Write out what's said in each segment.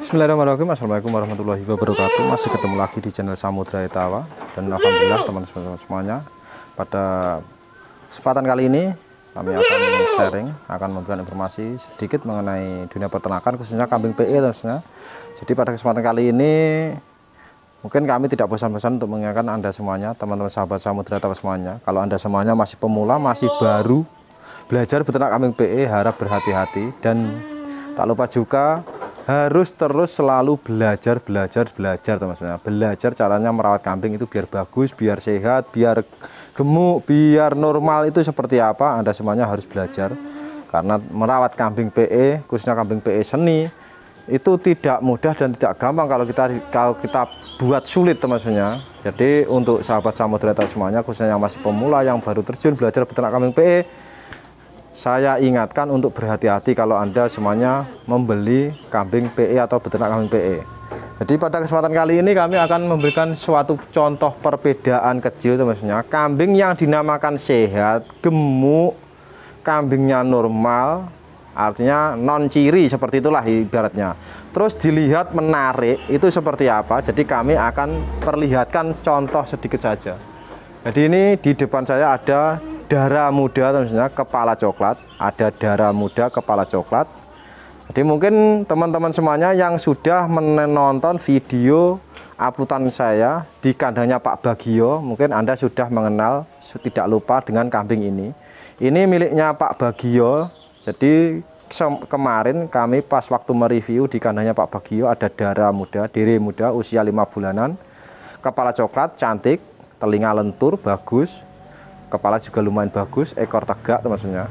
Bismillahirrahmanirrahim. Assalamualaikum warahmatullahi wabarakatuh. Masih ketemu lagi di channel Samudra Etawa. Dan alhamdulillah teman-teman semuanya, pada kesempatan kali ini kami akan sharing, akan memberikan informasi sedikit mengenai dunia peternakan, khususnya kambing PE teman-teman. Jadi pada kesempatan kali ini mungkin kami tidak bosan-bosan untuk mengingatkan Anda semuanya, teman-teman sahabat Samudra Etawa semuanya, kalau Anda semuanya masih pemula, masih baru belajar beternak kambing PE, harap berhati-hati dan tak lupa juga harus terus selalu belajar teman-teman. Belajar caranya merawat kambing itu biar bagus, biar sehat, biar gemuk, biar normal itu seperti apa. Anda semuanya harus belajar. Karena merawat kambing PE, khususnya kambing PE seni, itu tidak mudah dan tidak gampang kalau kita buat sulit teman-teman. Jadi untuk sahabat Samudra Etawa semuanya, khususnya yang masih pemula, yang baru terjun belajar beternak kambing PE, saya ingatkan untuk berhati-hati kalau Anda semuanya membeli kambing PE atau beternak kambing PE. Jadi pada kesempatan kali ini kami akan memberikan suatu contoh perbedaan kecil teman-teman. Kambing yang dinamakan sehat, gemuk, kambingnya normal, artinya non ciri seperti itulah ibaratnya. Terus dilihat menarik itu seperti apa. Jadi kami akan perlihatkan contoh sedikit saja. Jadi ini di depan saya ada darah muda teman-teman, kepala coklat, ada darah muda kepala coklat. Jadi mungkin teman-teman semuanya yang sudah menonton video uploadan saya di kandangnya Pak Bagio, mungkin Anda sudah mengenal, tidak lupa dengan kambing ini. Ini miliknya Pak Bagio. Jadi kemarin kami pas waktu mereview di kandangnya Pak Bagio ada darah muda, dere muda usia 5 bulanan, kepala coklat, cantik, telinga lentur, bagus. Kepala juga lumayan bagus, ekor tegak teman-teman.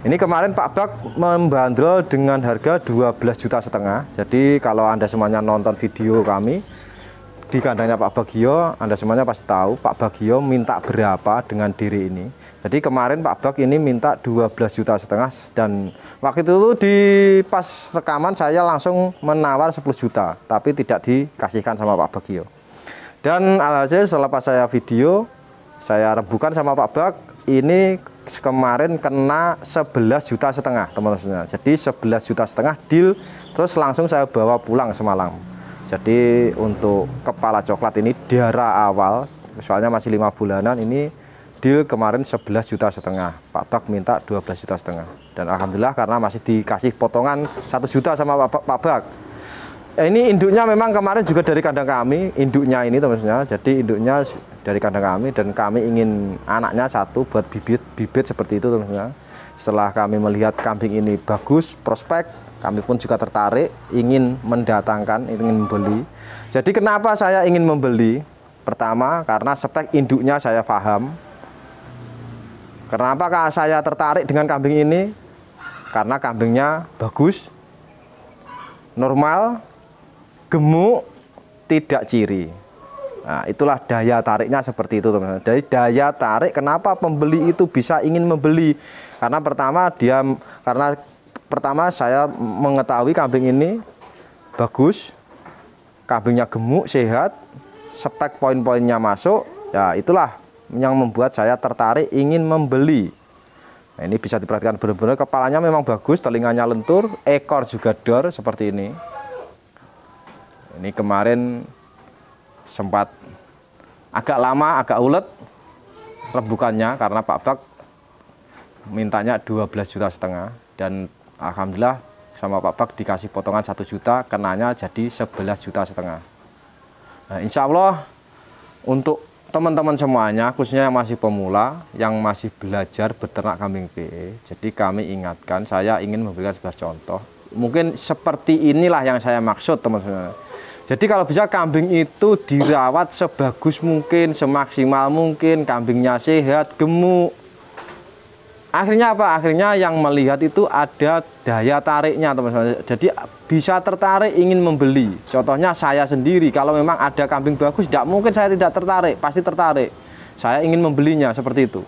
Ini kemarin Pak Bag membandrol dengan harga 12,5 juta. Jadi kalau Anda semuanya nonton video kami di kandangnya Pak Bagio, Anda semuanya pasti tahu Pak Bagio minta berapa dengan diri ini. Jadi kemarin Pak Bag ini minta 12,5 juta dan waktu itu di pas rekaman saya langsung menawar 10 juta, tapi tidak dikasihkan sama Pak Bagio. Dan alhasil setelah pas saya video, saya rembukan sama Pak Bag, ini kemarin kena 11,5 juta teman-teman. Jadi 11,5 juta deal, terus langsung saya bawa pulang semalam. Jadi untuk kepala coklat ini darah awal, soalnya masih 5 bulanan, ini deal kemarin 11,5 juta. Pak Bag minta 12,5 juta. Dan alhamdulillah karena masih dikasih potongan 1 juta sama Pak Bag. Ini induknya memang kemarin juga dari kandang kami, induknya ini teman-teman. Jadi induknya dari kandang kami dan kami ingin anaknya satu buat bibit seperti itu teman-teman. Setelah kami melihat kambing ini bagus, prospek, kami pun juga tertarik, ingin mendatangkan, ingin membeli. Jadi kenapa saya ingin membeli? Pertama karena spek induknya saya paham. Kenapa saya tertarik dengan kambing ini? Karena kambingnya bagus, normal, gemuk, tidak ciri. Nah, itulah daya tariknya seperti itu teman-teman. Dari daya tarik kenapa pembeli itu bisa ingin membeli? Karena pertama saya mengetahui kambing ini bagus, kambingnya gemuk, sehat, spek poin-poinnya masuk. Ya, itulah yang membuat saya tertarik ingin membeli. Nah, ini bisa diperhatikan benar-benar kepalanya memang bagus, telinganya lentur, ekor juga dor seperti ini. Ini kemarin sempat agak lama, agak ulet rembukannya karena Pak Bag mintanya 12,5 juta dan alhamdulillah sama Pak Bag dikasih potongan 1 juta, kenanya jadi 11,5 juta. Nah, insya Allah untuk teman-teman semuanya, khususnya yang masih pemula, yang masih belajar beternak kambing PE, jadi kami ingatkan, saya ingin memberikan sebuah contoh. Mungkin seperti inilah yang saya maksud teman-teman. Jadi kalau bisa kambing itu dirawat sebagus mungkin, semaksimal mungkin, kambingnya sehat, gemuk. Akhirnya apa? Akhirnya yang melihat itu ada daya tariknya teman-teman. Jadi bisa tertarik ingin membeli. Contohnya saya sendiri, kalau memang ada kambing bagus, tidak mungkin saya tidak tertarik, pasti tertarik. Saya ingin membelinya seperti itu.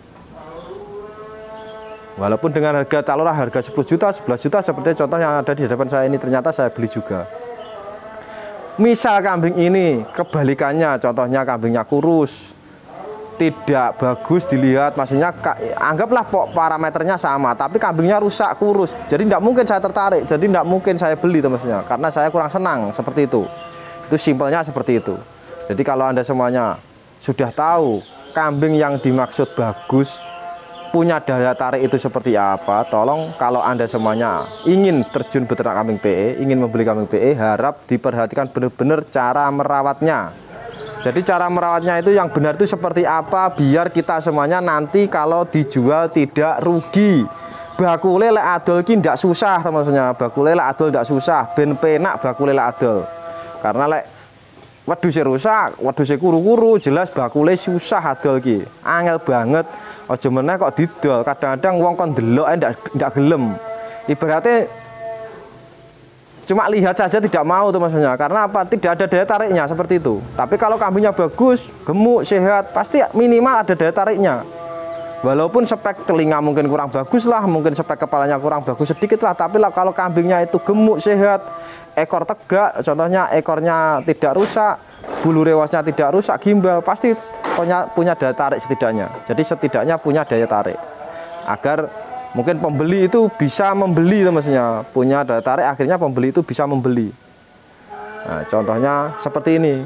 Walaupun dengan harga taruhlah harga 10 juta, 11 juta seperti contoh yang ada di hadapan saya ini, ternyata saya beli juga. Misal kambing ini kebalikannya, contohnya kambingnya kurus, tidak bagus dilihat, maksudnya anggaplah parameternya sama tapi kambingnya rusak, kurus, jadi tidak mungkin saya tertarik, jadi tidak mungkin saya beli maksudnya, karena saya kurang senang seperti itu simpelnya seperti itu. Jadi kalau Anda semuanya sudah tahu kambing yang dimaksud bagus, punya daya tarik itu seperti apa, tolong kalau Anda semuanya ingin terjun beternak kambing PE, ingin membeli kambing PE, harap diperhatikan benar-benar cara merawatnya. Jadi cara merawatnya itu yang benar itu seperti apa, biar kita semuanya nanti kalau dijual tidak rugi. Bakule lek adol ki ndak susah maksudnya, bakule lek adol ndak susah, ben penak bakule lek adol. Karena lek wedhuse rusak, wedhuse kuru-kuru, jelas bakule susah adol ki. Angel banget. Aja meneh kok didol. Kadang-kadang wong kon ndeloke ndak gelem. Ibaratnya cuma lihat saja tidak mau tuh maksudnya, karena apa? Tidak ada daya tariknya seperti itu. Tapi kalau kambingnya bagus, gemuk, sehat, pasti minimal ada daya tariknya. Walaupun spek telinga mungkin kurang bagus lah, mungkin spek kepalanya kurang bagus sedikit lah, tapi lah kalau kambingnya itu gemuk, sehat, ekor tegak, contohnya ekornya tidak rusak, bulu rewasnya tidak rusak, gimbal, pasti punya daya tarik setidaknya. Jadi setidaknya punya daya tarik agar mungkin pembeli itu bisa membeli, maksudnya punya daya tarik, akhirnya pembeli itu bisa membeli. Nah, contohnya seperti ini.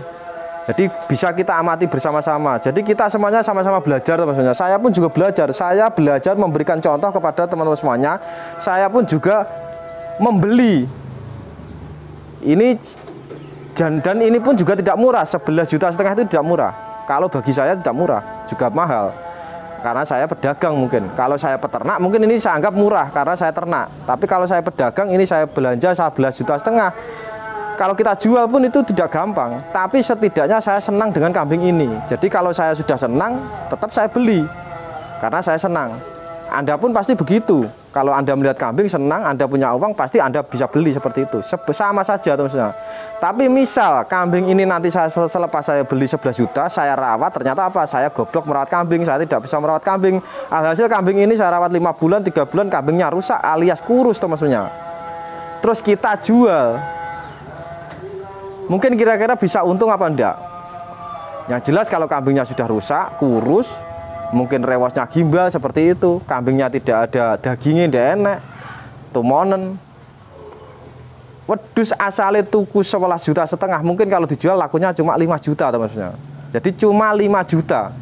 Jadi bisa kita amati bersama-sama. Jadi kita semuanya sama-sama belajar, maksudnya. Saya pun juga belajar. Saya belajar memberikan contoh kepada teman-teman semuanya. Saya pun juga membeli. Ini dan ini pun juga tidak murah. 11,5 juta itu tidak murah. Kalau bagi saya tidak murah, juga mahal. Karena saya pedagang mungkin. Kalau saya peternak mungkin ini saya anggap murah karena saya ternak. Tapi kalau saya pedagang ini saya belanja 11,5 juta. Kalau kita jual pun itu tidak gampang. Tapi setidaknya saya senang dengan kambing ini. Jadi kalau saya sudah senang, tetap saya beli. Karena saya senang. Anda pun pasti begitu. Kalau Anda melihat kambing senang, Anda punya uang, pasti Anda bisa beli seperti itu. Sama saja teman-teman. Tapi misal kambing ini nanti selepas saya beli 11 juta, saya rawat, ternyata apa? Saya goblok merawat kambing, saya tidak bisa merawat kambing. Alhasil kambing ini saya rawat 5 bulan, 3 bulan, kambingnya rusak alias kurus teman-teman. Terus kita jual. Mungkin kira-kira bisa untung apa enggak? Yang jelas kalau kambingnya sudah rusak, kurus, mungkin rewasnya gimbal seperti itu, kambingnya tidak ada dagingnya, tidak enak, tumonen. Wedus asale tuku 11,5 juta, mungkin kalau dijual lakunya cuma 5 juta teman-teman. Jadi cuma 5 juta.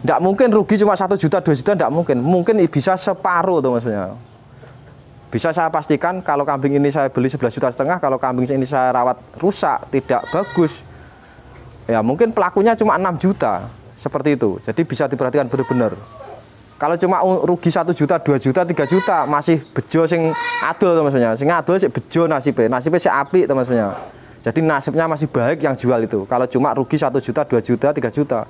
Tidak mungkin rugi cuma 1 juta, 2 juta, tidak mungkin. Mungkin bisa separuh teman-teman. Bisa saya pastikan kalau kambing ini saya beli 11,5 juta, kalau kambing ini saya rawat rusak, tidak bagus, ya mungkin pelakunya cuma 6 juta. Seperti itu. Jadi bisa diperhatikan benar-benar. Kalau cuma rugi 1 juta, 2 juta, 3 juta, masih bejo sing adol teman-teman. Sing adol sih bejo nasibnya sih apik teman-teman. Jadi nasibnya masih baik yang jual itu. Kalau cuma rugi 1 juta, 2 juta, 3 juta.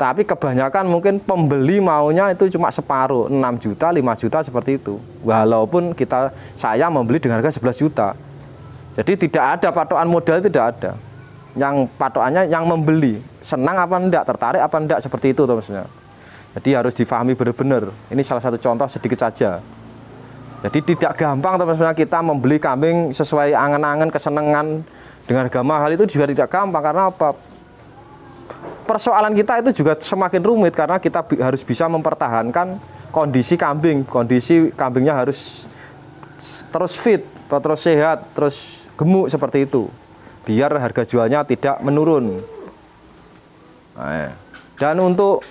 Tapi kebanyakan mungkin pembeli maunya itu cuma separuh, 6 juta, 5 juta seperti itu. Walaupun saya membeli dengan harga 11 juta. Jadi tidak ada patokan modal, tidak ada. Yang patokannya yang membeli, senang apa enggak, tertarik apa enggak, seperti itu teman-teman. Jadi harus difahami benar-benar. Ini salah satu contoh sedikit saja. Jadi tidak gampang teman-teman kita membeli kambing sesuai angan-angan, kesenangan dengan harga mahal, itu juga tidak gampang. Karena apa? Persoalan kita itu juga semakin rumit karena kita harus bisa mempertahankan kondisi kambing. Kondisi kambingnya harus terus fit, terus sehat, terus gemuk seperti itu, biar harga jualnya tidak menurun. Nah, dan untuk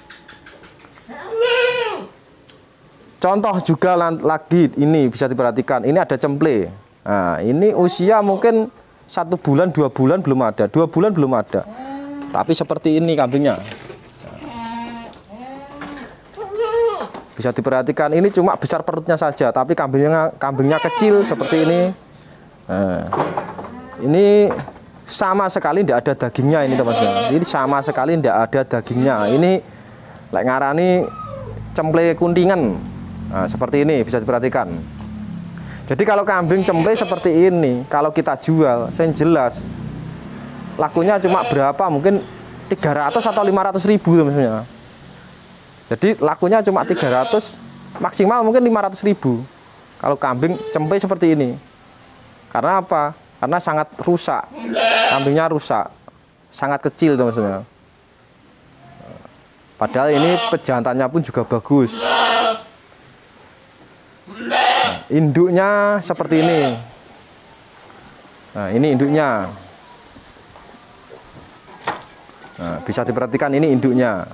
contoh juga lagi ini bisa diperhatikan, ini ada cemple. Nah, ini usia mungkin 1 bulan, 2 bulan belum ada, 2 bulan belum ada. Tapi seperti ini kambingnya. Bisa diperhatikan, ini cuma besar perutnya saja, tapi kambingnya kecil seperti ini. Nah, ini sama sekali tidak ada dagingnya ini teman-teman. Ini sama sekali tidak ada dagingnya. Ini lek ngarani cemple kuntingan. Nah, seperti ini bisa diperhatikan. Jadi kalau kambing cemple seperti ini, kalau kita jual, saya jelas lakunya cuma berapa, mungkin 300 atau 500 ribu teman-teman. Jadi lakunya cuma 300, maksimal mungkin 500 ribu kalau kambing cempe seperti ini. Karena apa? Karena sangat rusak, kambingnya rusak, sangat kecil teman-teman. Padahal ini pejantannya pun juga bagus. Nah, induknya seperti ini. Nah, ini induknya. Nah, bisa diperhatikan ini induknya.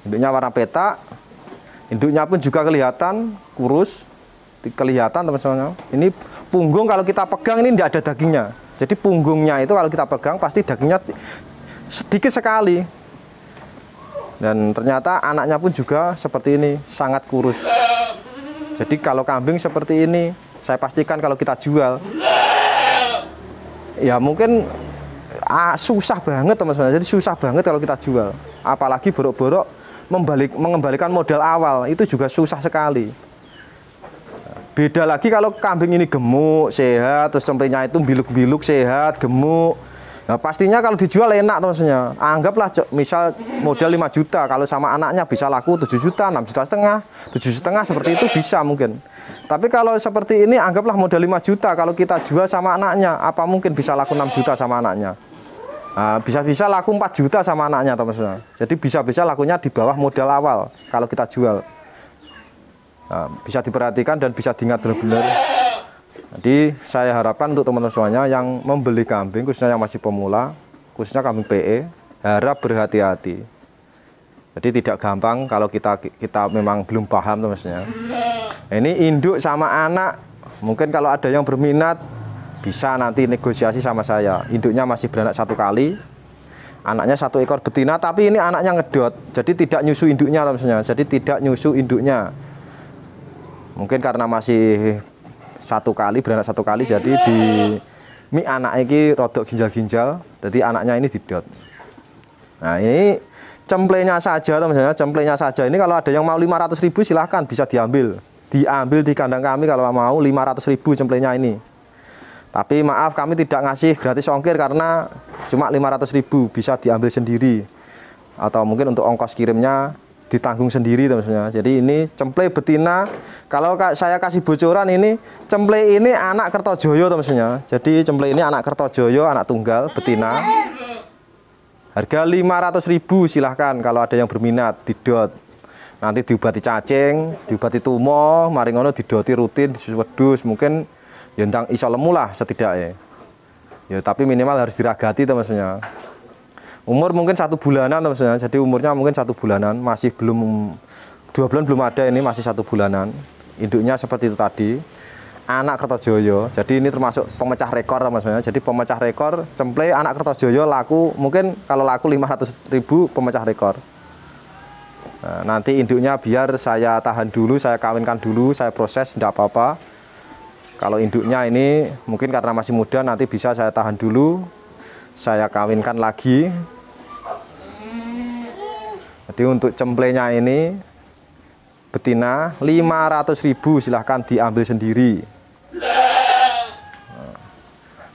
Induknya warna petak. Induknya pun juga kelihatan kurus. Kelihatan teman-teman. Ini punggung kalau kita pegang ini tidak ada dagingnya. Jadi punggungnya itu kalau kita pegang pasti dagingnya sedikit sekali. Dan ternyata anaknya pun juga seperti ini, sangat kurus. Jadi kalau kambing seperti ini, saya pastikan kalau kita jual, ya mungkin susah banget teman-teman. Jadi susah banget kalau kita jual. Apalagi borok-borok mengembalikan modal awal, itu juga susah sekali. Beda lagi kalau kambing ini gemuk, sehat, terus cemplenya itu biluk-biluk, sehat, gemuk. Nah, pastinya kalau dijual enak teman-teman. Anggaplah misal modal 5 juta, kalau sama anaknya bisa laku 7 juta, 6 juta setengah, 7 setengah seperti itu bisa mungkin. Tapi kalau seperti ini anggaplah modal 5 juta, kalau kita jual sama anaknya, apa mungkin bisa laku 6 juta sama anaknya? Nah, bisa-bisa laku 4 juta sama anaknya teman-teman. Jadi bisa-bisa lakunya di bawah modal awal kalau kita jual. Nah, bisa diperhatikan dan bisa diingat benar-benar. Jadi saya harapkan untuk teman-teman semuanya yang membeli kambing, khususnya yang masih pemula, khususnya kambing PE, harap berhati-hati. Jadi tidak gampang kalau kita memang belum paham teman-teman. Nah, ini induk sama anak, mungkin kalau ada yang berminat bisa nanti negosiasi sama saya. Induknya masih beranak 1 kali, anaknya 1 ekor betina, tapi ini anaknya ngedot, jadi tidak nyusu induknya teman-teman. Jadi tidak nyusu induknya. Mungkin karena masih 1 kali, beranak 1 kali, jadi di mie anak ini rodok ginjal-ginjal, jadi anaknya ini didot. Nah, ini cemplenya saja teman-teman, cemplenya saja. Ini kalau ada yang mau 500.000 silahkan bisa diambil di kandang kami kalau mau 500.000 cemplenya ini. Tapi maaf kami tidak ngasih gratis ongkir karena cuma 500.000, bisa diambil sendiri. Atau mungkin untuk ongkos kirimnya ditanggung sendiri teman-teman. Jadi ini cemple betina, kalau saya kasih bocoran ini, cemple ini anak Kertojoyo teman-teman. Jadi cemple ini anak Kertojoyo, anak tunggal betina. Harga 500.000 silahkan kalau ada yang berminat didot. Nanti diobati cacing, diobati tumo, mari ngono didoti rutin, disus wedhus, mungkin ya ndang iso lemu lah setidaknya. Ya tapi minimal harus diragati teman-teman. Umur mungkin 1 bulanan teman-teman. Jadi umurnya mungkin 1 bulanan, masih belum 2 bulan belum ada, ini masih 1 bulanan. Induknya seperti itu tadi. Anak Kertojoyo. Jadi ini termasuk pemecah rekor teman-teman. Jadi pemecah rekor cemple anak Kertojoyo laku mungkin kalau laku 500.000 pemecah rekor. Nah, nanti induknya biar saya tahan dulu, saya kawinkan dulu, saya proses tidak apa-apa. Kalau induknya ini mungkin karena masih muda nanti bisa saya tahan dulu, saya kawinkan lagi. Jadi untuk cemplenya ini betina 500.000 silahkan diambil sendiri.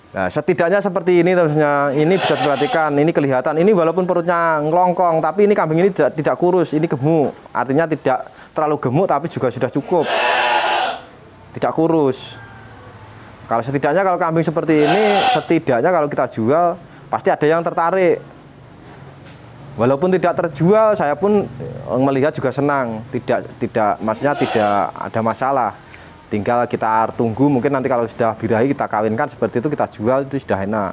Nah, setidaknya seperti ini teman-teman. Ini bisa diperhatikan, ini kelihatan. Ini walaupun perutnya ngelongkong, tapi ini kambing ini tidak kurus, ini gemuk. Artinya tidak terlalu gemuk tapi juga sudah cukup. Tidak kurus. Kalau setidaknya kalau kambing seperti ini, setidaknya kalau kita jual pasti ada yang tertarik. Walaupun tidak terjual, saya pun melihat juga senang. Maksudnya tidak ada masalah. Tinggal kita tunggu, mungkin nanti kalau sudah birahi kita kawinkan seperti itu, kita jual itu sudah enak.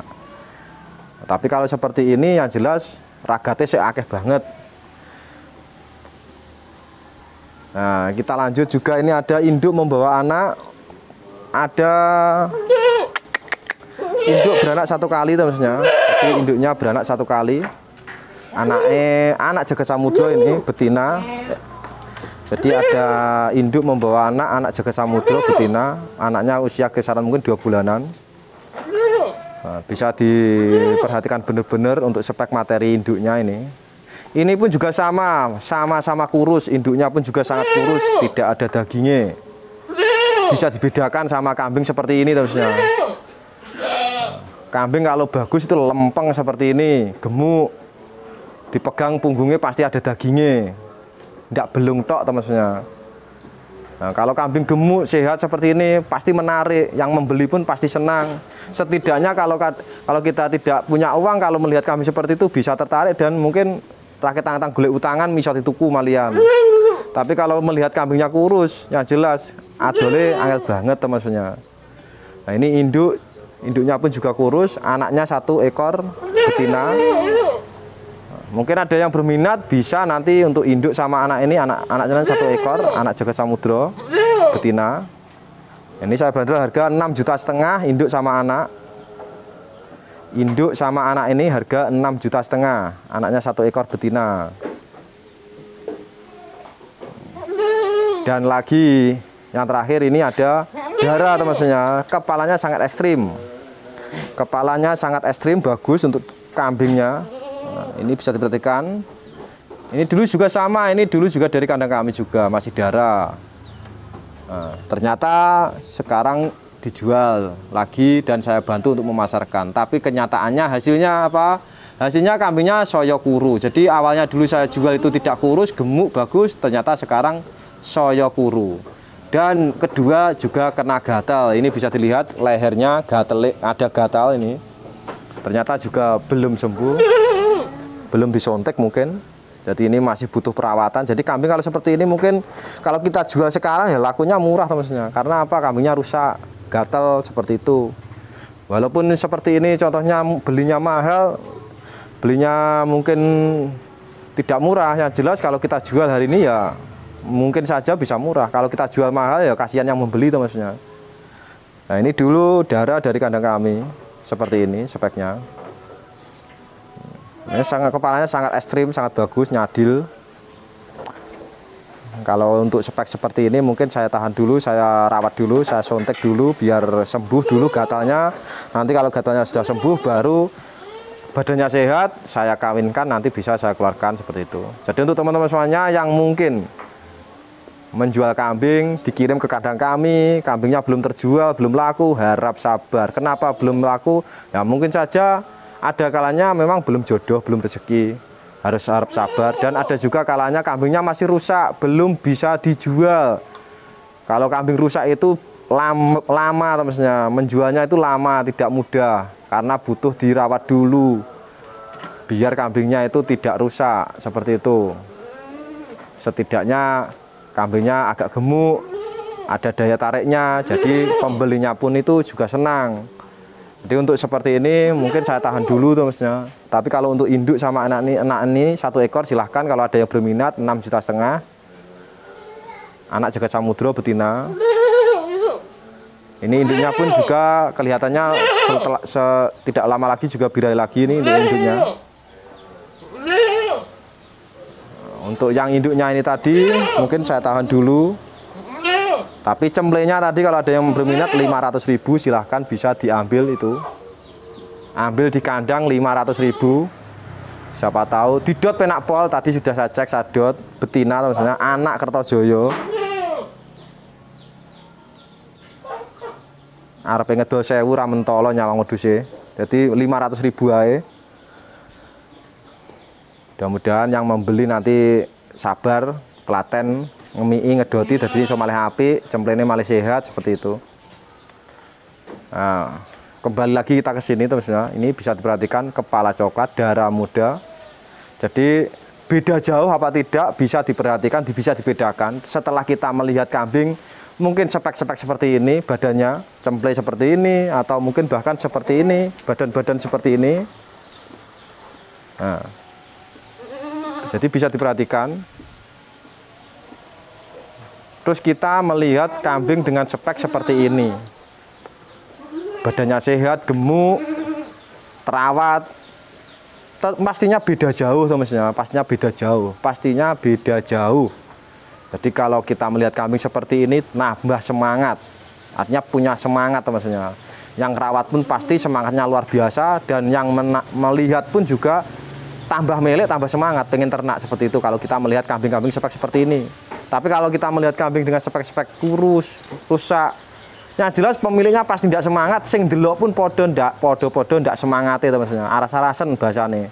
Tapi kalau seperti ini yang jelas ragatnya saya akeh banget. Nah, kita lanjut juga, ini ada induk membawa anak. Ada induk beranak 1 kali teman-teman. Jadi induknya beranak 1 kali. Anak Jagat Samudra ini betina. Jadi ada induk membawa anak Jagat Samudra betina. Anaknya usia kisaran mungkin 2 bulanan. Nah, bisa diperhatikan benar-benar untuk spek materi induknya ini. Ini pun juga sama-sama kurus. Induknya pun juga sangat kurus, tidak ada dagingnya. Bisa dibedakan sama kambing seperti ini teman-teman. Kambing kalau bagus itu lempeng seperti ini, gemuk. Dipegang punggungnya pasti ada dagingnya, tidak belung tok teman-teman. Nah, kalau kambing gemuk sehat seperti ini pasti menarik, yang membeli pun pasti senang. Setidaknya kalau kita tidak punya uang, kalau melihat kambing seperti itu bisa tertarik dan mungkin rakit tangan golek utangan misot dituku malian. Tapi kalau melihat kambingnya kurus, yang jelas adole angel banget teman-teman. Nah, ini induknya pun juga kurus, anaknya 1 ekor betina. Mungkin ada yang berminat bisa nanti untuk induk sama anak ini, anaknya 1 ekor, anak jagat samudra betina. Ini saya bandrol harga 6,5 juta induk sama anak. Induk sama anak ini harga 6,5 juta, anaknya 1 ekor betina. Dan lagi yang terakhir ini ada darah teman-teman, kepalanya sangat ekstrim. Kepalanya sangat ekstrim, bagus untuk kambingnya. Nah, ini bisa diperhatikan. Ini dulu juga sama, ini dulu juga dari kandang kami juga masih darah. Nah, ternyata sekarang dijual lagi dan saya bantu untuk memasarkan. Tapi kenyataannya hasilnya apa? Hasilnya kambingnya soyo kuru. Jadi awalnya dulu saya jual itu tidak kurus, gemuk, bagus. Ternyata sekarang soyo kuru. Dan kedua juga kena gatal. Ini bisa dilihat lehernya gatal, ada gatal ini. Ternyata juga belum sembuh, belum disontek mungkin. Jadi ini masih butuh perawatan. Jadi kambing kalau seperti ini mungkin kalau kita jual sekarang ya lakunya murah teman-teman. Karena apa? Kambingnya rusak, gatal seperti itu. Walaupun seperti ini contohnya belinya mahal, belinya mungkin tidak murah. Yang jelas kalau kita jual hari ini ya mungkin saja bisa murah. Kalau kita jual mahal ya kasihan yang membeli teman-teman. Nah, ini dulu darah dari kandang kami seperti ini speknya. Ini kepalanya sangat ekstrim, sangat bagus, nyadil. Kalau untuk spek seperti ini mungkin saya tahan dulu, saya rawat dulu, saya sontek dulu biar sembuh dulu gatalnya. Nanti kalau gatalnya sudah sembuh baru badannya sehat, saya kawinkan, nanti bisa saya keluarkan seperti itu. Jadi untuk teman-teman semuanya yang mungkin menjual kambing, dikirim ke kandang kami, kambingnya belum terjual, belum laku, harap sabar. Kenapa belum laku? Ya mungkin saja ada kalanya memang belum jodoh, belum rezeki, harus harap sabar. Dan ada juga kalanya kambingnya masih rusak, belum bisa dijual. Kalau kambing rusak itu lama teman-teman, menjualnya itu lama, tidak mudah. Karena butuh dirawat dulu, biar kambingnya itu tidak rusak, seperti itu. Setidaknya kambingnya agak gemuk, ada daya tariknya, jadi pembelinya pun itu juga senang. Jadi untuk seperti ini mungkin saya tahan dulu teman-teman. Tapi kalau untuk induk sama anak ini 1 ekor silahkan kalau ada yang berminat 6,5 juta. Anak jagat samudra betina. Ini induknya pun juga kelihatannya tidak lama lagi juga birahi lagi ini induknya. Untuk yang induknya ini tadi mungkin saya tahan dulu. Tapi cemplenya tadi kalau ada yang berminat 500.000 silahkan bisa diambil itu. Ambil di kandang 500.000. Siapa tahu didot penak pol tadi sudah saya cek sadot betina teman-teman, anak Kertojoyo. Arep ngedol 1000 ra mentolo nyawang wedhuse. Jadi 500.000 ae. Mudah-mudahan yang membeli nanti sabar, telaten, ngemii ngedoti jadi iso malih apik, cemplene malih sehat seperti itu. Nah, kembali lagi kita ke sini teman-teman. Ini bisa diperhatikan kepala coklat, darah muda. Jadi beda jauh apa tidak bisa diperhatikan, bisa dibedakan. Setelah kita melihat kambing mungkin spek-spek seperti ini, badannya cemple seperti ini, atau mungkin bahkan seperti ini, badan-badan seperti ini. Nah, jadi bisa diperhatikan. Terus kita melihat kambing dengan spek seperti ini, badannya sehat, gemuk, terawat, pastinya beda jauh teman-teman. Pastinya beda jauh. Jadi kalau kita melihat kambing seperti ini, nambah semangat, artinya punya semangat teman-teman. Yang rawat pun pasti semangatnya luar biasa, dan yang melihat pun juga tambah melek, tambah semangat, pengen ternak seperti itu. Kalau kita melihat kambing-kambing spek seperti ini. Tapi kalau kita melihat kambing dengan spek-spek kurus, rusak, yang jelas pemiliknya pasti tidak semangat. Sing delok pun podo ndak semangate teman-teman. Aras-arasen bahasane.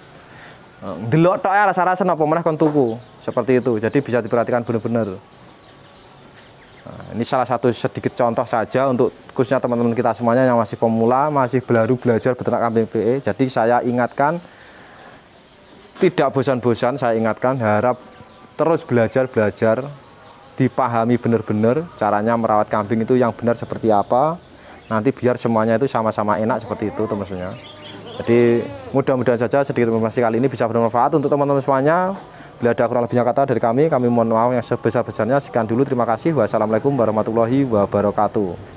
Delok tok aras-arasen apa meneh kon tuku. Seperti itu. Jadi bisa diperhatikan benar-benar. Nah, ini salah satu sedikit contoh saja untuk khususnya teman-teman kita semuanya yang masih pemula, masih baru belajar beternak kambing PE. Jadi saya ingatkan tidak bosan-bosan saya ingatkan, harap terus belajar, dipahami benar-benar caranya merawat kambing itu yang benar seperti apa. Nanti biar semuanya itu sama-sama enak seperti itu teman-teman. Jadi mudah-mudahan saja sedikit informasi kali ini bisa bermanfaat untuk teman-teman semuanya. Bila ada kurang lebihnya kata dari kami mohon maaf yang sebesar-besarnya. Sekian dulu, terima kasih. Wassalamualaikum warahmatullahi wabarakatuh.